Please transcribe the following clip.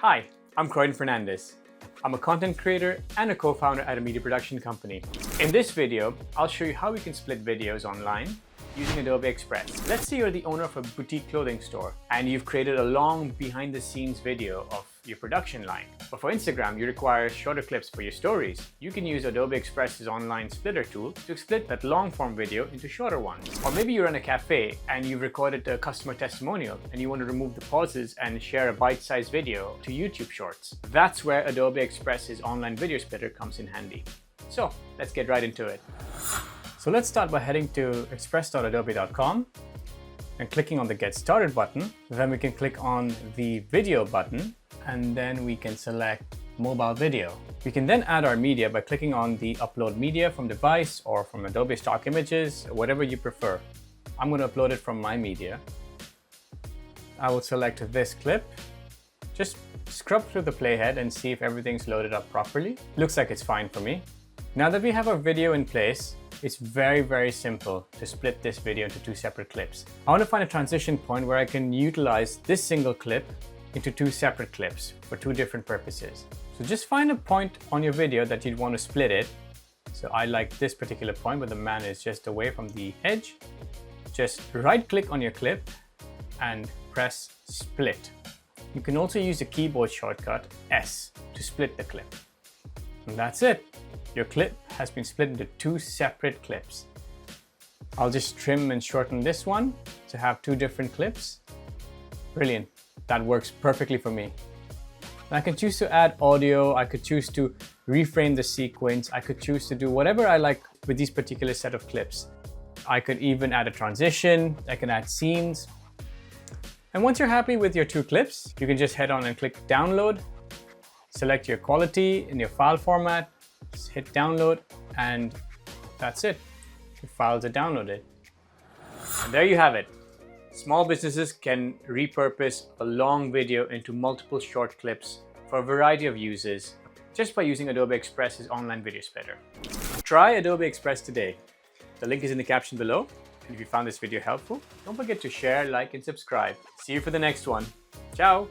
Hi, I'm Croydon Fernandez. I'm a content creator and a co-founder at a media production company. In this video, I'll show you how we can split videos online using Adobe Express. Let's say you're the owner of a boutique clothing store and you've created a long behind-the-scenes video of your production line. But for Instagram, you require shorter clips for your stories. You can use Adobe Express's online splitter tool to split that long-form video into shorter ones. Or maybe you're in a cafe and you've recorded a customer testimonial and you want to remove the pauses and share a bite-sized video to YouTube Shorts. That's where Adobe Express's online video splitter comes in handy. So let's get right into it. So let's start by heading to express.adobe.com and clicking on the Get Started button. Then we can click on the Video button and then we can select Mobile Video. We can then add our media by clicking on the Upload Media from Device or from Adobe Stock Images, whatever you prefer. I'm going to upload it from my media. I will select this clip. Just scrub through the playhead and see if everything's loaded up properly. Looks like it's fine for me. Now that we have our video in place, it's very simple to split this video into two separate clips. I want to find a transition point where I can utilize this single clip into two separate clips for two different purposes. So just find a point on your video that you'd want to split it. So I like this particular point where the man is just away from the edge. Just right click on your clip and press split. You can also use the keyboard shortcut S to split the clip. And that's it. Your clip has been split into two separate clips. I'll just trim and shorten this one to have two different clips. Brilliant. That works perfectly for me. I can choose to add audio. I could choose to reframe the sequence. I could choose to do whatever I like with these particular set of clips. I could even add a transition. I can add scenes. And once you're happy with your two clips, you can just head on and click download. Select your quality in your file format. Just hit download and that's it. Your files are downloaded. And there you have it. Small businesses can repurpose a long video into multiple short clips for a variety of uses just by using Adobe Express's online video splitter. Try Adobe Express today. The link is in the caption below. And if you found this video helpful, don't forget to share, like, and subscribe. See you for the next one. Ciao!